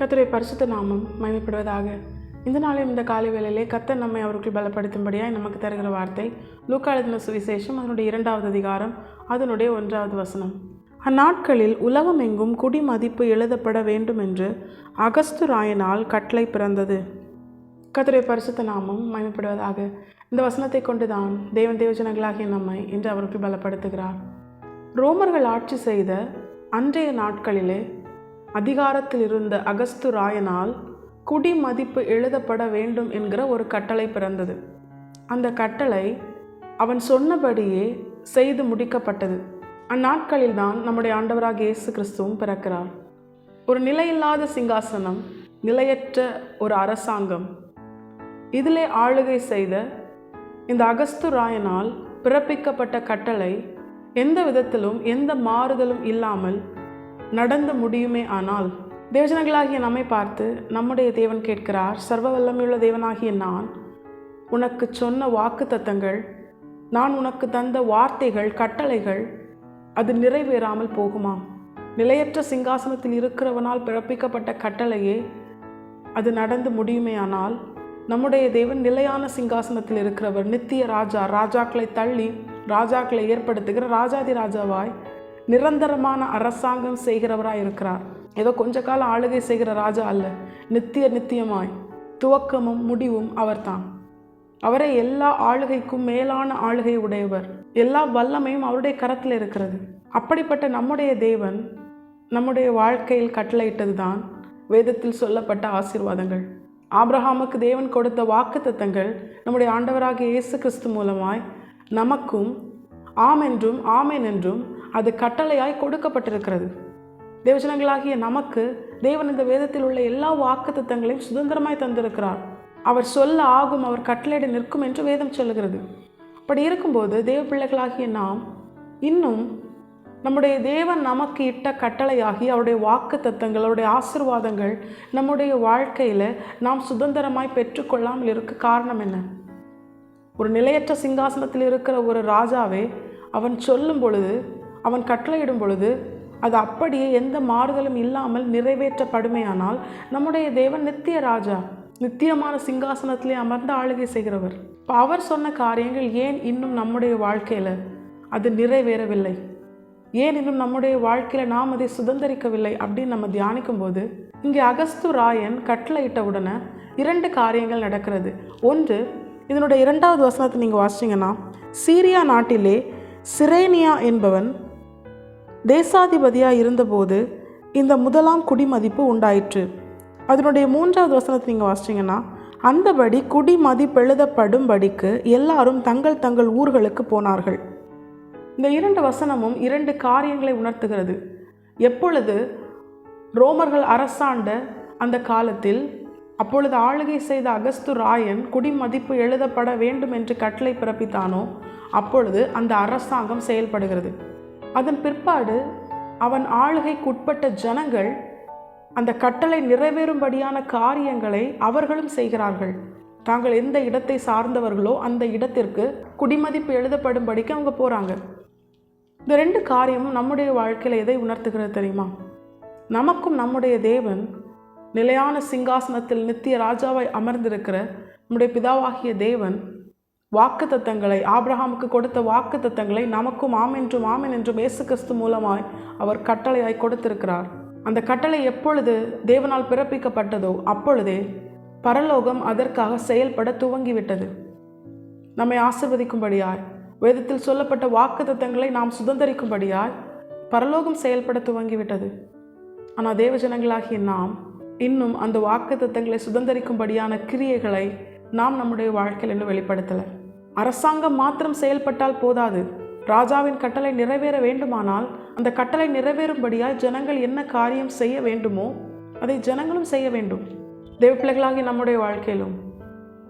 கர்த்தருடைய பரிசுத்த நாமம் மகிமைப்படுவதாக. இந்த நாளில் இந்த காலை வேளையிலே கர்த்தர் நம்மை அவர்கள் பலப்படுத்தும்படியாய் நமக்கு தருகிற வார்த்தை லூக்கா எழுதின சுவிசேஷம் அதனுடைய 2வது அதிகாரம் அதனுடைய 1வது வசனம். அந்நாட்களில் உலகம் எங்கும் குடிமதிப்பு எழுதப்பட வேண்டும் என்று அகஸ்து ராயனால் கட்டளை பிறந்தது. கர்த்தருடைய பரிசுத்த நாமம் மகிமைப்படுவதாக. இந்த வசனத்தை கொண்டுதான் தேவஜனங்களாகிய நம்மை இன்று அவர்கள் பலப்படுத்துகிறார். ரோமர்கள் ஆட்சி செய்த அன்றைய நாட்களிலே அதிகாரத்தில் இருந்த அகஸ்து ராயனால் குடிமதிப்பு எழுதப்பட வேண்டும் என்கிற ஒரு கட்டளை பிறந்தது. அந்த கட்டளை அவன் சொன்னபடியே செய்து முடிக்கப்பட்டது. அந்நாட்களில்தான் நம்முடைய ஆண்டவராகிய இயேசு கிறிஸ்துவும் பிறக்கிறார். ஒரு நிலையில்லாத சிங்காசனம், நிலையற்ற ஒரு அரசாங்கம், இதிலே ஆளுகை செய்த இந்த அகஸ்து ராயனால் பிறப்பிக்கப்பட்ட கட்டளை எந்த விதத்திலும் எந்த மாறுதலும் இல்லாமல் நடந்து முடியுமே. ஆனால் தேவஜனங்களாகிய நம்மை பார்த்து நம்முடைய தேவன் கேட்கிறார், சர்வ வல்லமையுள்ள தேவனாகிய நான் உனக்கு சொன்ன வாக்கு தத்தங்கள், நான் உனக்கு தந்த வார்த்தைகள், கட்டளைகள் அது நிறைவேறாமல் போகுமா? நிலையற்ற சிங்காசனத்தில் இருக்கிறவனால் பிறப்பிக்கப்பட்ட கட்டளையே அது நடந்து முடியுமே. ஆனால் நம்முடைய தேவன் நிலையான சிங்காசனத்தில் இருக்கிறவர், நித்திய ராஜா, ராஜாக்களை தள்ளி ராஜாக்களை ஏற்படுத்துகிற ராஜாதி ராஜாவாய் நிரந்தரமான அரசாங்கம் செய்கிறவராய் இருக்கிறார். ஏதோ கொஞ்ச காலம் ஆளுகை செய்கிற ராஜா அல்ல, நித்தியமாய் துவக்கமும் முடிவும் அவர்தான். அவரே எல்லா ஆளுகைக்கும் மேலான ஆளுகை உடையவர். எல்லா வல்லமையும் அவருடைய கரத்தில் இருக்கிறது. அப்படிப்பட்ட நம்முடைய தேவன் நம்முடைய வாழ்க்கையில் கட்டளையிட்டது தான் வேதத்தில் சொல்லப்பட்ட ஆசீர்வாதங்கள். ஆபிரகாமுக்கு தேவன் கொடுத்த வாக்கு தத்தங்கள் நம்முடைய ஆண்டவராகிய இயேசு கிறிஸ்து மூலமாய் நமக்கும் ஆம் என்றும் ஆமேன் என்றும் அது கட்டளையாய் கொடுக்கப்பட்டிருக்கிறது. தேவஜனங்களாகிய நமக்கு தேவன் இந்த வேதத்தில் உள்ள எல்லா வாக்கு தத்தங்களையும் சுதந்திரமாய் தந்திருக்கிறார். அவர் சொல்ல ஆகும், அவர் கட்டளையிட நிற்கும் என்று வேதம் சொல்லுகிறது. அப்படி இருக்கும்போது தேவ பிள்ளைகளாகிய நாம் இன்னும் நம்முடைய தேவன் நமக்கு இட்ட கட்டளையாகி அவருடைய வாக்கு தத்தங்கள், அவருடைய ஆசீர்வாதங்கள் நம்முடைய வாழ்க்கையில் நாம் சுதந்திரமாய் பெற்றுக்கொள்ளாமல் இருக்க காரணம் என்ன? ஒரு நிலையற்ற சிங்காசனத்தில் இருக்கிற ஒரு ராஜாவே அவன் சொல்லும் பொழுது, அவன் கட்டளையிடும் பொழுது அது அப்படியே எந்த மாறுதலும் இல்லாமல் நிறைவேற்றப்படுமையானால் நம்முடைய தேவன் நித்திய ராஜா, நித்தியமான சிங்காசனத்திலே அமர்ந்து ஆளுகை செய்கிறவர். இப்போ அவர் சொன்ன காரியங்கள் ஏன் இன்னும் நம்முடைய வாழ்க்கையில் அது நிறைவேறவில்லை? ஏன் இன்னும் நம்முடைய வாழ்க்கையில் நாம் அதை சுதந்திரிக்கவில்லை அப்படின்னு நம்ம தியானிக்கும் போது இங்கே அகஸ்து ராயன் கட்டளையிட்ட உடனே 2 காரியங்கள் நடக்கிறது. ஒன்று, இதனுடைய 2வது வசனத்தை நீங்கள் வாசிச்சிங்கன்னா, சீரியா நாட்டிலே சிரேனியா என்பவன் தேசாதிபதியாக இருந்தபோது இந்த முதலாம் குடிமதிப்பு உண்டாயிற்று. அதனுடைய 3வது வசனத்தை நீங்கள் வாசிச்சிங்கன்னா, அந்தபடி குடிமதிப்பெழுதப்படும்படிக்கு எல்லாரும் தங்கள் தங்கள் ஊர்களுக்கு போனார்கள். இந்த 2 வசனமும் 2 காரியங்களை உணர்த்துகிறது. எப்பொழுது ரோமர்கள் அரசாண்ட அந்த காலத்தில், அப்பொழுது ஆளுகை செய்த அகஸ்து ராயன் குடிமதிப்பு எழுதப்பட வேண்டும் என்று கட்டளை பிறப்பித்தானோ அப்பொழுது அந்த அரசாங்கம் செயல்படுகிறது. அதன் பிற்பாடு அவன் ஆளுகைக்குட்பட்ட ஜனங்கள் அந்த கட்டளை நிறைவேறும்படியான காரியங்களை அவர்களும் செய்கிறார்கள். தாங்கள் எந்த இடத்தை சார்ந்தவர்களோ அந்த இடத்திற்கு குடிமதிப்பு எழுதப்படும்படிக்கு அவங்க போகிறாங்க. இந்த 2 காரியமும் நம்முடைய வாழ்க்கையில் எதை உணர்த்துகிறது தெரியுமா? நமக்கும் நம்முடைய தேவன் நிலையான சிங்காசனத்தில் நித்திய ராஜாவாய் அமர்ந்திருக்கிற நம்முடைய பிதாவாகிய தேவன் வாக்கு தத்தங்களை, ஆபிரகாமுக்கு கொடுத்த வாக்கு தத்தங்களை நமக்கும் ஆமென் என்றும் இயேசு கிறிஸ்து மூலமாய் அவர் கட்டளையாய் கொடுத்திருக்கிறார். அந்த கட்டளை எப்பொழுது தேவனால் பிறப்பிக்கப்பட்டதோ அப்பொழுதே பரலோகம் அதற்காக செயல்பட துவங்கிவிட்டது. நம்மை ஆசீர்வதிக்கும்படியாய், வேதத்தில் சொல்லப்பட்ட வாக்கு தத்தங்களை நாம் சுதந்திரிக்கும்படியாய் பரலோகம் செயல்பட துவங்கிவிட்டது. ஆனால் தேவஜனங்களாகிய நாம் இன்னும் அந்த வாக்கு தத்தங்களை சுதந்திரிக்கும்படியான கிரியைகளை நாம் நம்முடைய வாழ்க்கையில் இன்னும் வெளிப்படுத்தலை. அரசாங்கம் மாத்திரம் செயல்பட்டால் போதாது. ராஜாவின் கட்டளை நிறைவேற வேண்டுமானால் அந்த கட்டளை நிறைவேறும்படியாய் ஜனங்கள் என்ன காரியம் செய்ய வேண்டுமோ அதை ஜனங்களும் செய்ய வேண்டும். தேவ பிள்ளைகளாகி நம்முடைய வாழ்க்கையிலும்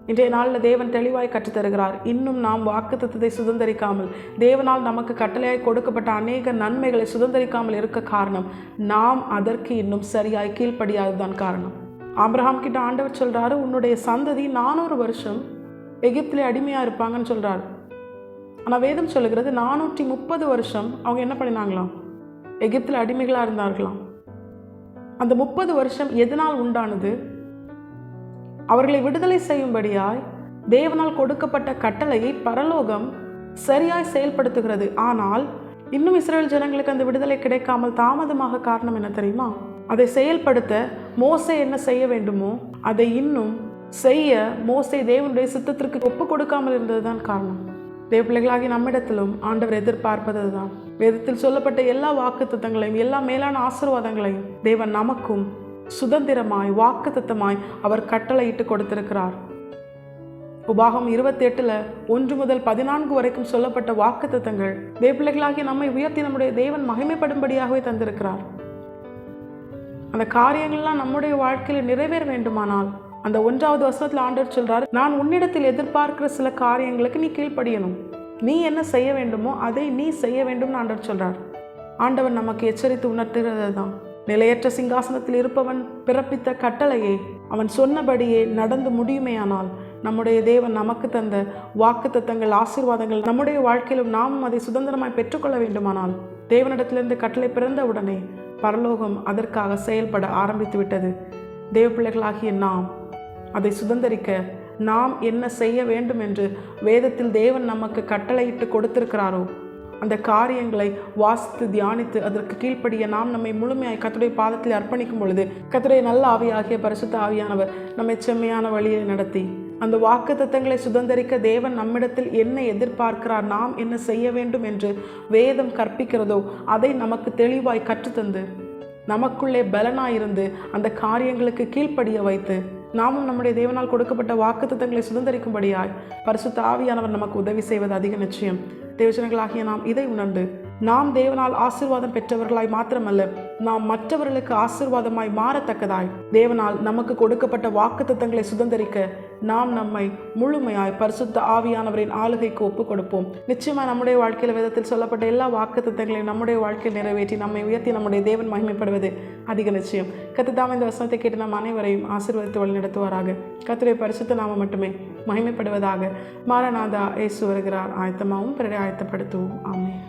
இன்றைய நாளில் தேவன் தெளிவாய் கற்றுத்தருகிறார். இன்னும் நாம் வாக்கு தத்தத்தை சுதந்திரிக்காமல், தேவனால் நமக்கு கட்டளையாய் கொடுக்கப்பட்ட அநேக நன்மைகளை சுதந்திரிக்காமல் இருக்க காரணம் நாம் அதற்கு இன்னும் சரியாய் கீழ்ப்படியாததுதான் காரணம். ஆபிரகாம் கிட்ட ஆண்டவர் சொல்றாரு, உன்னுடைய சந்ததி 400 வருஷம் எகிப்திலே அடிமையாக இருப்பாங்கன்னு சொல்றாரு. ஆனால் வேதம் சொல்லுகிறது 430 வருஷம் அவங்க என்ன பண்ணினாங்களாம்? எகிப்தில் அடிமைகளாக இருந்தார்களாம். அந்த 30 வருஷம் எதனால் உண்டானது? அவர்களை விடுதலை செய்யும்படியாய் தேவனால் கொடுக்கப்பட்ட கட்டளையை பரலோகம் சரியாய் செயல்படுத்துகிறது. ஆனால் இன்னும் இஸ்ரவேல் ஜனங்களுக்கு அந்த விடுதலை கிடைக்காமல் தாமதமாக காரணம் என்ன தெரியுமா? அதை செயல்படுத்த மோசே என்ன செய்ய வேண்டுமோ அதை இன்னும் செய்ய மோசே தேவனுடைய சித்தத்திற்கு ஒப்பு கொடுக்காமல் இருந்ததுதான் காரணம். தேவ பிள்ளைகளாகி நம்மிடத்திலும் ஆண்டவர் எதிர்பார்ப்பது தான். வேதத்தில் சொல்லப்பட்ட எல்லா வாக்குத்தத்தங்களையும் எல்லா மேலான ஆசீர்வாதங்களையும் தேவன் நமக்கும் சுதந்திரமாய் வாக்குத்தத்தமாய் அவர் கட்டளையிட்டு கொடுத்திருக்கிறார். உபாகம் 28 1 முதல் 14 வரைக்கும் சொல்லப்பட்ட வாக்குத்தத்தங்கள் தேவ பிள்ளைகளாகி நம்மை உயர்த்தி நம்முடைய தேவன் மகிமைப்படும்படியாகவே தந்திருக்கிறார். அந்த காரியங்கள்லாம் நம்முடைய வாழ்க்கையில் நிறைவேற வேண்டுமானால் அந்த 1வது வசனத்தில் ஆண்டவர் சொல்றார், நான் உன்னிடத்தில் எதிர்பார்க்கிற சில காரியங்களுக்கு நீ கீழ்ப்படியணும். நீ என்ன செய்ய வேண்டுமோ அதை நீ செய்ய வேண்டும் ஆண்டவர் சொல்றார். ஆண்டவன் நமக்கு எச்சரித்து உணர்த்துகிறது தான். நிலையற்ற சிங்காசனத்தில் இருப்பவன் பிறப்பித்த கட்டளையே அவன் சொன்னபடியே நடந்து முடியுமேயானால் நம்முடைய தேவன் நமக்கு தந்த வாக்குத்தத்தங்கள் ஆசீர்வாதங்கள் நம்முடைய வாழ்க்கையிலும் நாமும் அதை சுதந்திரமாய் பெற்றுக்கொள்ள வேண்டுமானால் தேவனிடத்திலிருந்து கட்டளை பிறந்தவுடனே பரலோகம் அதற்காக செயல்பட ஆரம்பித்து விட்டது. தேவ பிள்ளைகளாகிய நாம் அதை சுதந்திரிக்க நாம் என்ன செய்ய வேண்டும் என்று வேதத்தில் தேவன் நமக்கு கட்டளையிட்டு கொடுத்திருக்கிறாரோ அந்த காரியங்களை வாசித்து தியானித்து அதற்கு கீழ்ப்படிய நாம் நம்மை முழுமையாய் கர்த்தருடைய பாதத்தில் அர்ப்பணிக்கும் பொழுது கர்த்தருடைய நல்ல ஆவியாகிய பரிசுத்த ஆவியானவர் நம்மை செம்மையான வழியை நடத்தி அந்த வாக்குத்தத்தங்களை சுதந்திரிக்க தேவன் நம்மிடத்தில் என்ன எதிர்பார்க்கிறார், நாம் என்ன செய்ய வேண்டும் என்று வேதம் கற்பிக்கிறதோ அதை நமக்கு தெளிவாய் கற்றுத்தந்து நமக்குள்ளே பலனாயிருந்து அந்த காரியங்களுக்கு கீழ்ப்படிய வைத்து நாமும் நம்முடைய தேவனால் கொடுக்கப்பட்ட வாக்குத்தத்தங்களை சுதந்திரிக்கும்படியாய் பரிசுத்த ஆவியானவர் நமக்கு உதவி செய்வது அதிக நிச்சயம். தேவஜனங்களாகிய நாம் இதை உணர்ந்து நாம் தேவனால் ஆசீர்வாதம் பெற்றவர்களாய் மாத்திரமல்ல, நாம் மற்றவர்களுக்கு ஆசீர்வாதமாய் மாறத்தக்கதாய் தேவனால் நமக்கு கொடுக்கப்பட்ட வாக்குத்தத்தங்களை சுதந்திரிக்க நாம் நம்மை முழுமையாய் பரிசுத்த ஆவியானவரின் ஆளுகைக்கு ஒப்பு கொடுப்போம். நிச்சயமாக நம்முடைய வாழ்க்கையில் வேதத்தில் சொல்லப்பட்ட எல்லா வாக்குத்தத்தங்களையும் நம்முடைய வாழ்க்கையில் நிறைவேற்றி நம்மை உயர்த்தி நம்முடைய தேவன் மகிமைப்படுவது அதிக நிச்சயம். கர்த்தர் இந்த வசனத்தை கேட்டு நம் அனைவரையும் ஆசீர்வதித்து வழி நடத்துவாராக. கர்த்தருடைய பரிசுத்த நாமம் மட்டுமே மகிமைப்படுவதாக. மாரநாதா இயேசு வருகிறார். ஆயத்தமாகவும் பிறரை ஆயத்தப்படுத்துவோம். ஆமென்.